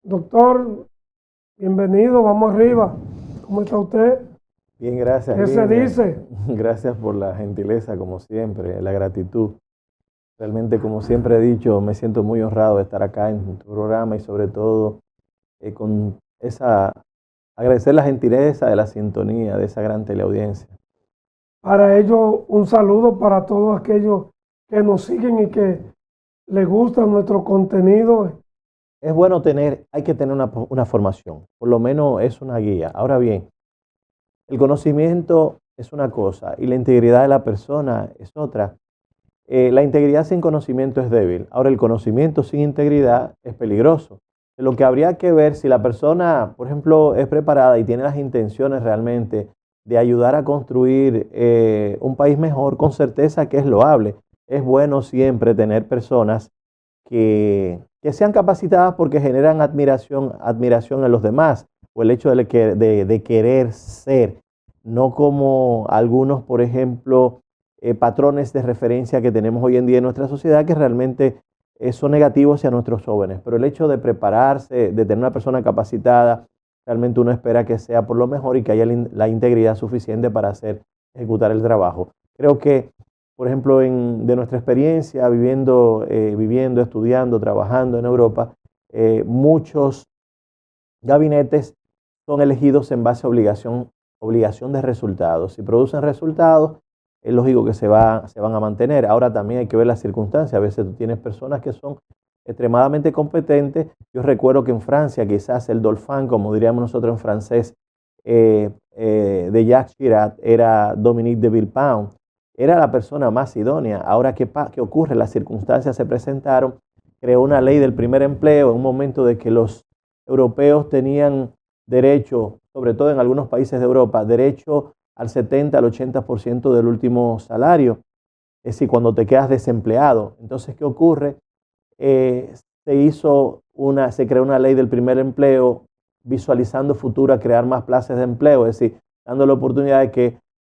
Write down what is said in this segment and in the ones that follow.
Doctor, bienvenido, vamos arriba. ¿Cómo está usted? Bien, gracias. ¿Qué se dice? Gracias por la gentileza, como siempre, la gratitud. Realmente, como siempre he dicho, me siento muy honrado de estar acá en tu programa y sobre todo con agradecer la gentileza de la sintonía de esa gran teleaudiencia. Para ello, un saludo para todos aquellos que nos siguen y que les gusta nuestro contenido. Es bueno hay que tener una formación, por lo menos es una guía. Ahora bien, el conocimiento es una cosa y la integridad de la persona es otra. La integridad sin conocimiento es débil. Ahora, el conocimiento sin integridad es peligroso. Lo que habría que ver si la persona, por ejemplo, es preparada y tiene las intenciones realmente de ayudar a construir un país mejor, con certeza que es loable. Es bueno siempre tener personas que sean capacitadas porque generan admiración en los demás, o el hecho de querer ser, no como algunos, por ejemplo, patrones de referencia que tenemos hoy en día en nuestra sociedad que realmente son negativos hacia nuestros jóvenes. Pero el hecho de prepararse, de tener una persona capacitada, realmente uno espera que sea por lo mejor y que haya la integridad suficiente para ejecutar el trabajo. Creo que, por ejemplo, de nuestra experiencia viviendo, estudiando, trabajando en Europa, muchos gabinetes son elegidos en base a obligación de resultados. Si producen resultados, es lógico que se van a mantener. Ahora también hay que ver las circunstancias. A veces tú tienes personas que son extremadamente competentes. Yo recuerdo que en Francia, quizás el dauphin, como diríamos nosotros en francés, de Jacques Chirac, era Dominique de Villepin. Era la persona más idónea. Ahora, ¿qué ocurre? Las circunstancias se presentaron. Creó una ley del primer empleo en un momento de que los europeos tenían derecho, sobre todo en algunos países de Europa, derecho al 70, al 80% del último salario. Es decir, cuando te quedas desempleado. Entonces, ¿qué ocurre? Se creó una ley del primer empleo visualizando futuro a crear más plazas de empleo, es decir, dando la oportunidad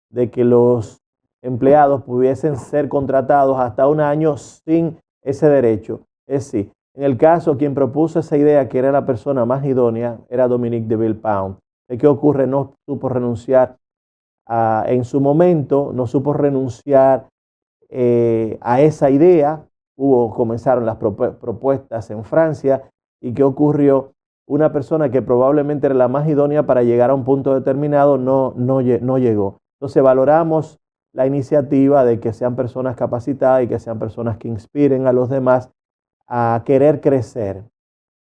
de que los empleados pudiesen ser contratados hasta un año sin ese derecho. Es decir, en el caso, quien propuso esa idea, que era la persona más idónea, era Dominique de Villepin. ¿Qué ocurre? No supo renunciar en su momento, no supo renunciar a esa idea. Comenzaron las propuestas en Francia. ¿Y qué ocurrió? Una persona que probablemente era la más idónea para llegar a un punto determinado no llegó. Entonces valoramos la iniciativa de que sean personas capacitadas y que sean personas que inspiren a los demás a querer crecer.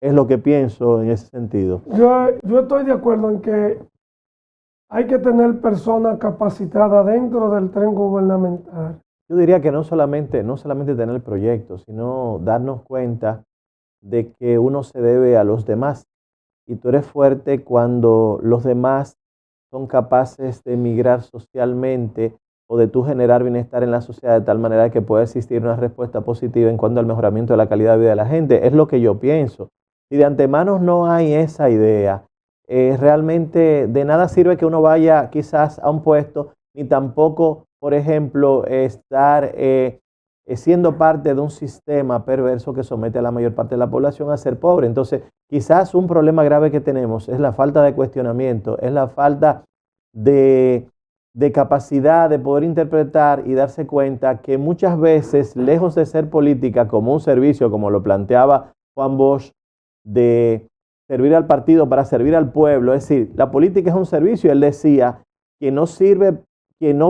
Es lo que pienso en ese sentido. Yo estoy de acuerdo en que hay que tener personas capacitadas dentro del tren gubernamental. Yo diría que no solamente tener proyectos, sino darnos cuenta de que uno se debe a los demás. Y tú eres fuerte cuando los demás son capaces de migrar socialmente o de tú generar bienestar en la sociedad de tal manera que pueda existir una respuesta positiva en cuanto al mejoramiento de la calidad de vida de la gente. Es lo que yo pienso. Si de antemano no hay esa idea, realmente de nada sirve que uno vaya quizás a un puesto, ni tampoco, por ejemplo, estar siendo parte de un sistema perverso que somete a la mayor parte de la población a ser pobre. Entonces, quizás un problema grave que tenemos es la falta de cuestionamiento, es la falta de capacidad de poder interpretar y darse cuenta que muchas veces, lejos de ser política como un servicio, como lo planteaba Juan Bosch, de servir al partido para servir al pueblo, es decir, la política es un servicio. Él decía que no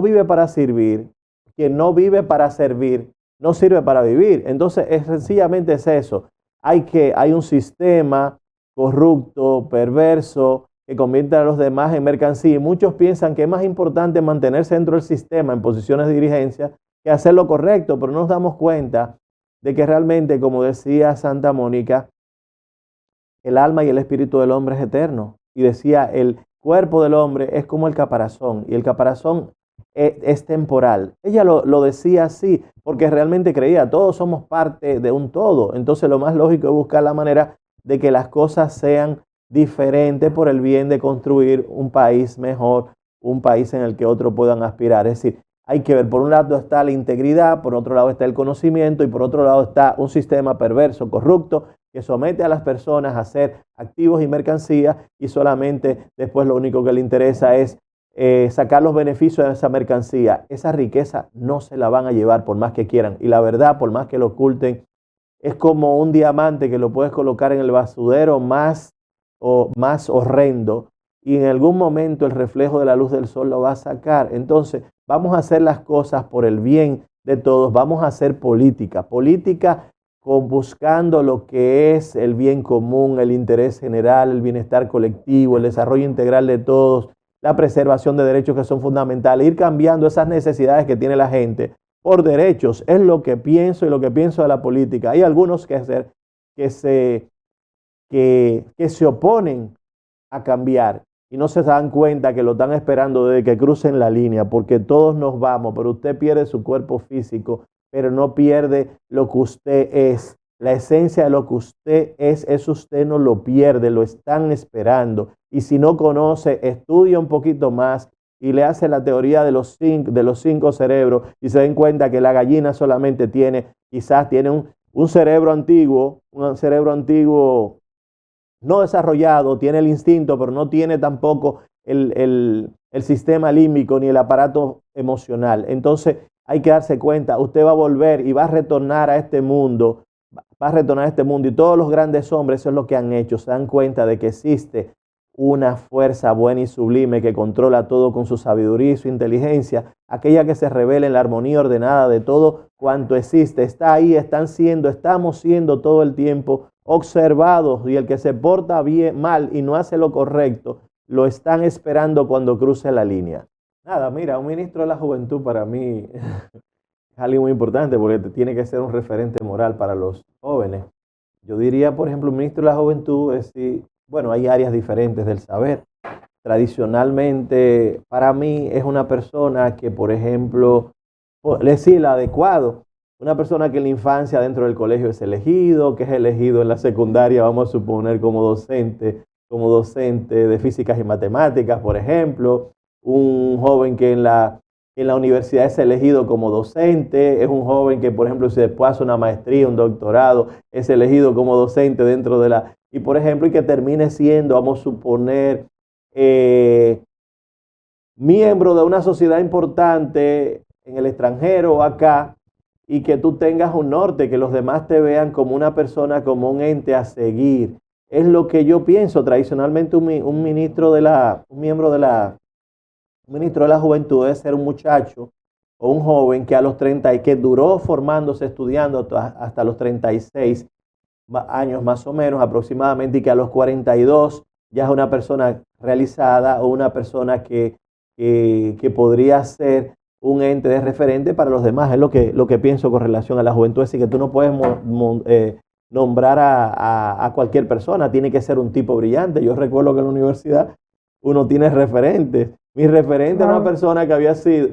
vive para servir, que no vive para servir, no sirve para vivir. Entonces, sencillamente es eso. Hay un sistema corrupto, perverso, que convierte a los demás en mercancía. Y muchos piensan que es más importante mantenerse dentro del sistema en posiciones de dirigencia que hacer lo correcto, pero no nos damos cuenta de que realmente, como decía Santa Mónica, el alma y el espíritu del hombre es eterno. Y decía, el cuerpo del hombre es como el caparazón, y el caparazón es temporal. Ella lo decía así, porque realmente creía, todos somos parte de un todo. Entonces lo más lógico es buscar la manera de que las cosas sean diferentes por el bien de construir un país mejor, un país en el que otros puedan aspirar. Es decir, hay que ver, por un lado está la integridad, por otro lado está el conocimiento y por otro lado está un sistema perverso, corrupto, que somete a las personas a ser activos y mercancías y solamente después lo único que le interesa es sacar los beneficios de esa mercancía. Esa riqueza no se la van a llevar por más que quieran. Y la verdad, por más que lo oculten, es como un diamante que lo puedes colocar en el basurero más horrendo y en algún momento el reflejo de la luz del sol lo va a sacar. Entonces, vamos a hacer las cosas por el bien de todos, vamos a hacer política buscando lo que es el bien común, el interés general, el bienestar colectivo, el desarrollo integral de todos, la preservación de derechos que son fundamentales, ir cambiando esas necesidades que tiene la gente por derechos. Es lo que pienso y lo que pienso de la política. Hay algunos que se oponen a cambiar y no se dan cuenta que lo están esperando desde que crucen la línea, porque todos nos vamos, pero usted pierde su cuerpo físico, pero no pierde lo que usted es. La esencia de lo que usted es, eso usted no lo pierde, lo están esperando. Y si no conoce, estudia un poquito más y le hace la teoría de los cinco cerebros y se den cuenta que la gallina solamente quizás tiene un cerebro antiguo no desarrollado, tiene el instinto, pero no tiene tampoco el sistema límbico ni el aparato emocional. Entonces hay que darse cuenta, usted va a volver y va a retornar a este mundo, y todos los grandes hombres, eso es lo que han hecho, se dan cuenta de que existe una fuerza buena y sublime que controla todo con su sabiduría y su inteligencia, aquella que se revela en la armonía ordenada de todo cuanto existe, está ahí, estamos siendo todo el tiempo observados, y el que se porta mal y no hace lo correcto, lo están esperando cuando cruce la línea. Nada, mira, un ministro de la juventud para mí es algo muy importante porque tiene que ser un referente moral para los jóvenes. Yo diría, por ejemplo, un ministro de la juventud bueno, hay áreas diferentes del saber. Tradicionalmente, para mí, es una persona que, por ejemplo, el adecuado. Una persona que en la infancia dentro del colegio es elegido, que es elegido en la secundaria, vamos a suponer, como docente de físicas y matemáticas, por ejemplo. Un joven que en la universidad es elegido como docente, es un joven que, por ejemplo, si después hace una maestría, un doctorado, es elegido como docente dentro de y por ejemplo, y que termine siendo, vamos a suponer, miembro de una sociedad importante en el extranjero o acá, y que tú tengas un norte, que los demás te vean como una persona, como un ente a seguir. Es lo que yo pienso. Tradicionalmente un ministro de la juventud debe ser un muchacho o un joven que a los 30 que duró formándose, estudiando hasta los 36 años más o menos aproximadamente, y que a los 42 ya es una persona realizada o una persona que podría ser un ente de referente para los demás. Es lo que pienso con relación a la juventud. Así que tú no puedes nombrar a cualquier persona, tiene que ser un tipo brillante. Yo recuerdo que en la universidad uno tiene referentes. Mi referente era una persona que había sido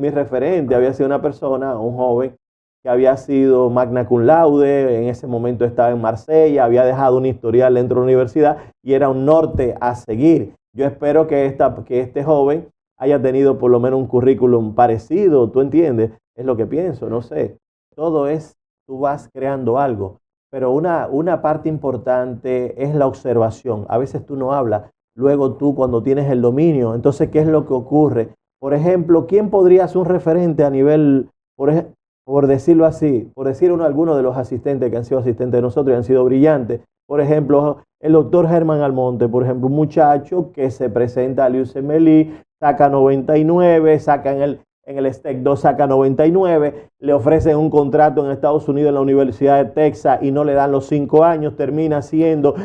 una persona, un joven que había sido magna cum laude, en ese momento estaba en Marsella, había dejado un historial dentro de la universidad y era un norte a seguir. Yo espero que este joven haya tenido por lo menos un currículum parecido, ¿tú entiendes? Es lo que pienso, no sé. Tú vas creando algo, pero una parte importante es la observación. A veces tú no hablas, luego tú cuando tienes el dominio, entonces, ¿qué es lo que ocurre? Por ejemplo, ¿quién podría ser un referente a nivel, por decirlo así, algunos de los asistentes que han sido asistentes de nosotros y han sido brillantes? Por ejemplo, el doctor Germán Almonte, por ejemplo, un muchacho que se presenta a UCMLI, saca 99, saca en el STEC 2, saca 99, le ofrecen un contrato en Estados Unidos en la Universidad de Texas y no le dan los 5 años, termina siendo,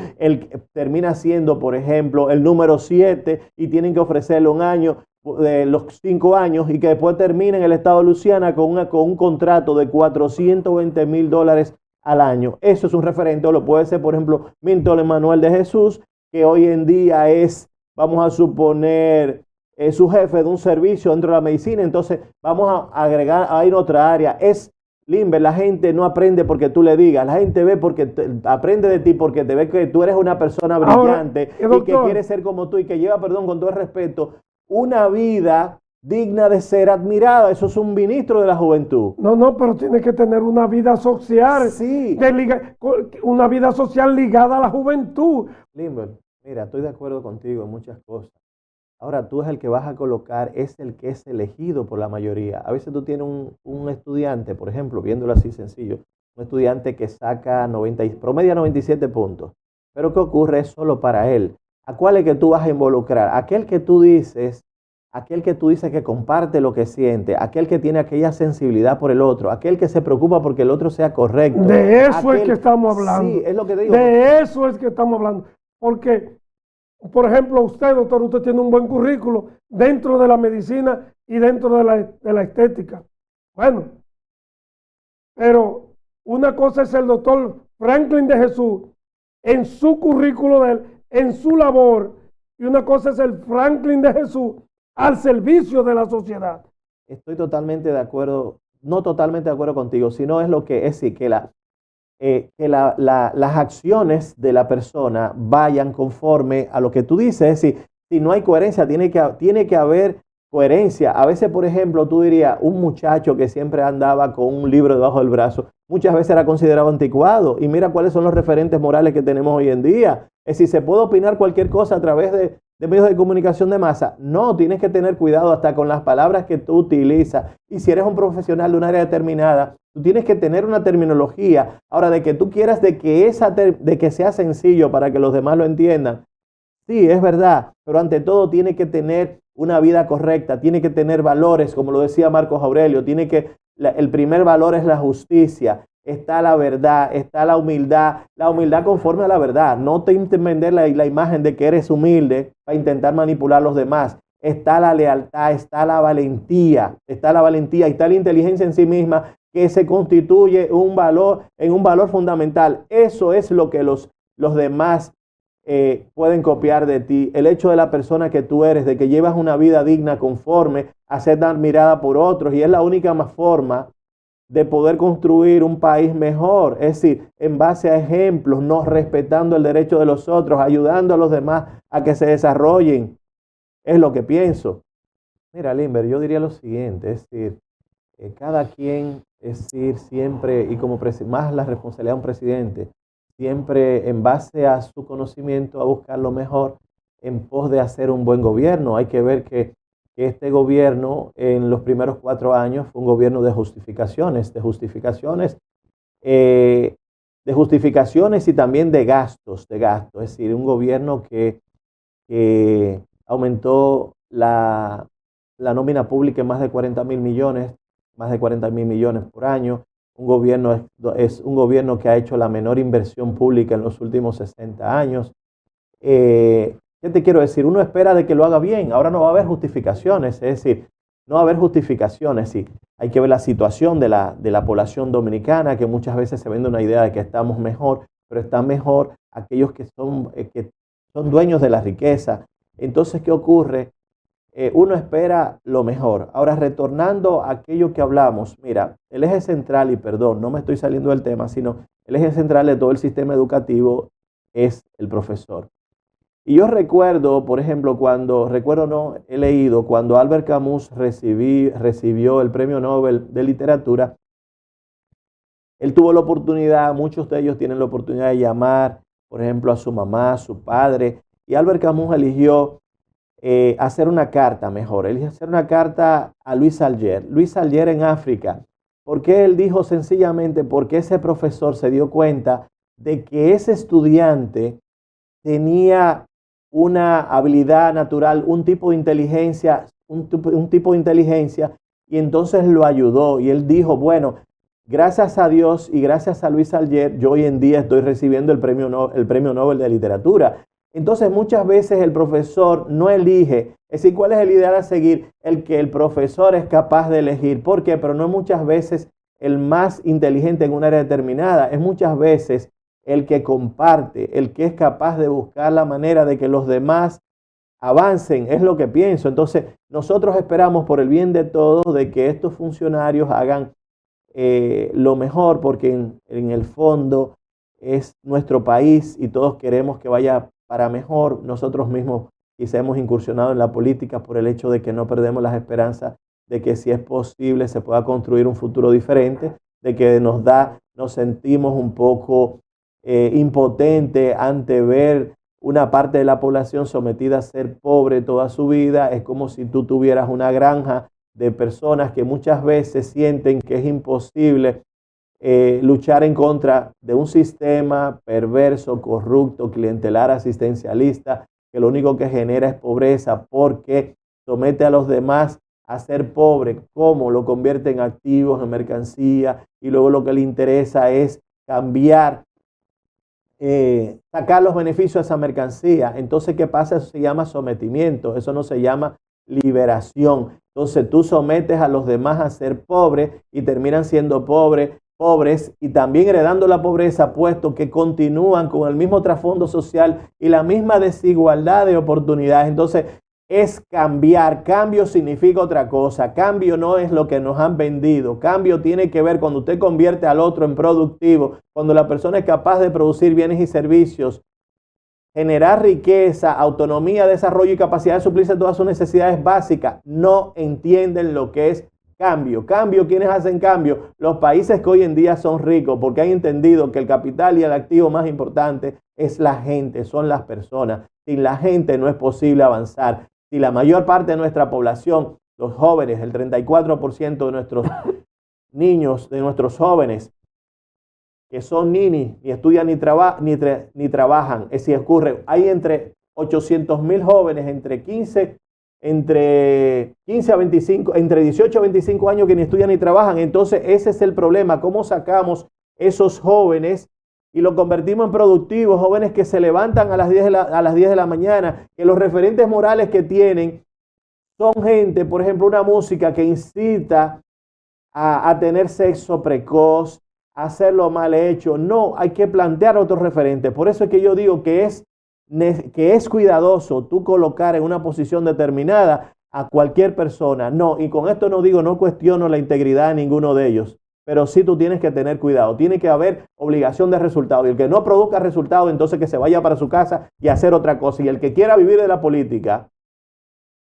por ejemplo, el número 7 y tienen que ofrecerle un año de los 5 años, y que después termina en el estado de Luisiana con un contrato de $420,000 al año. Eso es un referente. O lo puede ser, por ejemplo, Milton Emanuel de Jesús, que hoy en día es, vamos a suponer, su jefe de un servicio dentro de la medicina. Entonces vamos a agregar a ir a otra área. La gente no aprende porque tú le digas, la gente ve aprende de ti porque te ve que tú eres una persona brillante. Ahora, y que quiere ser como tú y que lleva, con todo el respeto, una vida digna de ser admirada. Eso es un ministro de la juventud. No, pero tiene que tener una vida social, Sí. una vida social ligada a la juventud. Limber, mira, estoy de acuerdo contigo en muchas cosas. Ahora tú es el que vas a colocar, es el que es elegido por la mayoría. A veces tú tienes un estudiante, por ejemplo, viéndolo así sencillo, un estudiante que saca promedia 97 puntos. Pero ¿qué ocurre? Es solo para él. ¿A cuál es que tú vas a involucrar? Aquel que tú dices que comparte lo que siente, aquel que tiene aquella sensibilidad por el otro, aquel que se preocupa porque el otro sea correcto. De eso es que estamos hablando. Sí, es lo que digo. De eso es que estamos hablando. Porque, por ejemplo, usted, doctor, usted tiene un buen currículo dentro de la medicina y dentro de la estética. Bueno, pero una cosa es el doctor Franklin de Jesús en su currículo de él, en su labor, y una cosa es el Franklin de Jesús al servicio de la sociedad. Estoy totalmente de acuerdo, no totalmente de acuerdo contigo, sino es lo que es sí, que las acciones de la persona vayan conforme a lo que tú dices. Es decir, si no hay coherencia, tiene que haber coherencia. A veces, por ejemplo, tú dirías, un muchacho que siempre andaba con un libro debajo del brazo, muchas veces era considerado anticuado. Y mira cuáles son los referentes morales que tenemos hoy en día. Es decir, ¿se puede opinar cualquier cosa a través de medios de comunicación de masa? No, tienes que tener cuidado hasta con las palabras que tú utilizas. Y si eres un profesional de un área determinada, tú tienes que tener una terminología. Ahora, de que tú quieras de que sea sencillo para que los demás lo entiendan. Sí, es verdad, pero ante todo tiene que tener una vida correcta, tiene que tener valores, como lo decía Marcos Aurelio, el primer valor es la justicia, está la verdad, está la humildad conforme a la verdad. No te intentes vender la imagen de que eres humilde para intentar manipular a los demás. Está la lealtad, está la valentía y está la inteligencia en sí misma, que se constituye en un valor fundamental. Eso es lo que los demás pueden copiar de ti. El hecho de la persona que tú eres, de que llevas una vida digna conforme a ser admirada por otros, y es la única forma de poder construir un país mejor. Es decir, en base a ejemplos, no respetando el derecho de los otros, ayudando a los demás a que se desarrollen. Es lo que pienso. Mira, Limber, yo diría lo siguiente, es decir, cada quien, es decir, siempre, y como más la responsabilidad de un presidente, siempre en base a su conocimiento, a buscar lo mejor en pos de hacer un buen gobierno. Hay que ver que este gobierno en los primeros 4 años fue un gobierno de justificaciones y también de gastos. Es decir, un gobierno que aumentó la nómina pública en más de 40,000 millones, por año. Es un gobierno que ha hecho la menor inversión pública en los últimos 60 años. ¿Qué te quiero decir? Uno espera de que lo haga bien. Ahora no va a haber justificaciones, es decir, no va a haber justificaciones. Sí. Hay que ver la situación de la población dominicana, que muchas veces se vende una idea de que estamos mejor, pero están mejor aquellos que son dueños de la riqueza. Entonces, ¿qué ocurre? Uno espera lo mejor. Ahora, retornando a aquello que hablamos, mira, el eje central, y perdón, no me estoy saliendo del tema, sino el eje central de todo el sistema educativo es el profesor. Y yo recuerdo, por ejemplo, he leído cuando Albert Camus recibió el Premio Nobel de Literatura, él tuvo la oportunidad, muchos de ellos tienen la oportunidad de llamar, por ejemplo, a su mamá, a su padre, y Albert Camus eligió hacer una carta a Louis Alger en África. Porque él dijo sencillamente, porque ese profesor se dio cuenta de que ese estudiante tenía una habilidad natural, un tipo de inteligencia, y entonces lo ayudó. Y él dijo, bueno, gracias a Dios y gracias a Louis Alger, yo hoy en día estoy recibiendo el premio Nobel de Literatura. Entonces muchas veces el profesor no elige. Es decir, ¿cuál es el ideal a seguir? El que el profesor es capaz de elegir. ¿Por qué? Pero no es muchas veces el más inteligente en un área determinada. Es muchas veces el que comparte, el que es capaz de buscar la manera de que los demás avancen. Es lo que pienso. Entonces nosotros esperamos por el bien de todos de que estos funcionarios hagan lo mejor, porque en el fondo es nuestro país y todos queremos que vaya para mejor. Nosotros mismos quizá hemos incursionado en la política por el hecho de que no perdemos las esperanzas de que si es posible se pueda construir un futuro diferente, de que nos sentimos un poco impotentes ante ver una parte de la población sometida a ser pobre toda su vida. Es como si tú tuvieras una granja de personas que muchas veces sienten que es imposible luchar en contra de un sistema perverso, corrupto, clientelar, asistencialista, que lo único que genera es pobreza porque somete a los demás a ser pobres. ¿Cómo? Lo convierte en activos, en mercancía, y luego lo que le interesa es cambiar, sacar los beneficios de esa mercancía. Entonces, ¿qué pasa? Eso se llama sometimiento, eso no se llama liberación. Entonces tú sometes a los demás a ser pobres y terminan siendo pobres y también heredando la pobreza, puesto que continúan con el mismo trasfondo social y la misma desigualdad de oportunidades. Entonces es cambiar. Cambio significa otra cosa. Cambio no es lo que nos han vendido. Cambio tiene que ver cuando usted convierte al otro en productivo, cuando la persona es capaz de producir bienes y servicios, generar riqueza, autonomía, desarrollo y capacidad de suplirse todas sus necesidades básicas. No entienden lo que es cambio. Cambio, ¿quiénes hacen cambio? Los países que hoy en día son ricos, porque han entendido que el capital y el activo más importante es la gente, son las personas. Sin la gente no es posible avanzar. Si la mayor parte de nuestra población, los jóvenes, el 34% de nuestros niños, de nuestros jóvenes, que son ninis, ni estudian ni trabajan, es decir, hay entre 800,000 jóvenes entre 15 a 25, entre 18 a 25 años que ni estudian ni trabajan. Entonces ese es el problema. ¿Cómo sacamos esos jóvenes y los convertimos en productivos? Jóvenes que se levantan a las 10 de la mañana, que los referentes morales que tienen son gente, por ejemplo, una música que incita a tener sexo precoz, a hacerlo mal hecho. No, hay que plantear otros referentes. Por eso es que yo digo que es cuidadoso tú colocar en una posición determinada a cualquier persona. No, y con esto no cuestiono la integridad de ninguno de ellos, pero sí tú tienes que tener cuidado. Tiene que haber obligación de resultado, y el que no produzca resultado, entonces que se vaya para su casa y hacer otra cosa. Y el que quiera vivir de la política,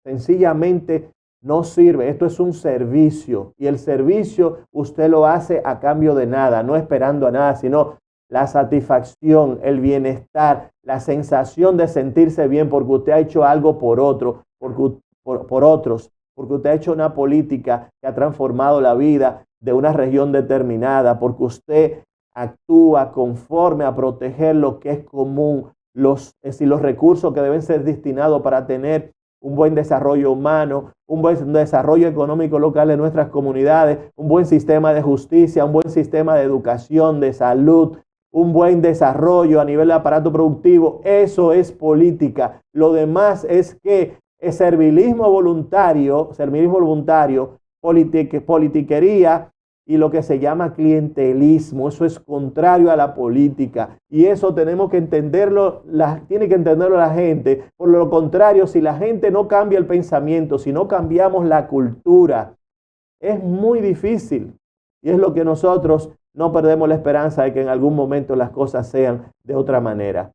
sencillamente no sirve. Esto es un servicio, y el servicio usted lo hace a cambio de nada, no esperando a nada, sino la satisfacción, el bienestar, la sensación de sentirse bien porque usted ha hecho algo por otro, por otros, porque usted ha hecho una política que ha transformado la vida de una región determinada, porque usted actúa conforme a proteger lo que es común, los recursos que deben ser destinados para tener un buen desarrollo humano, un buen desarrollo económico local de nuestras comunidades, un buen sistema de justicia, un buen sistema de educación, de salud, un buen desarrollo a nivel de aparato productivo. Eso es política. Lo demás es que es servilismo voluntario, politiquería y lo que se llama clientelismo. Eso es contrario a la política, y eso tenemos que entenderlo, tiene que entenderlo la gente. Por lo contrario, si la gente no cambia el pensamiento, si no cambiamos la cultura, es muy difícil, y es lo que nosotros no perdemos la esperanza de que en algún momento las cosas sean de otra manera.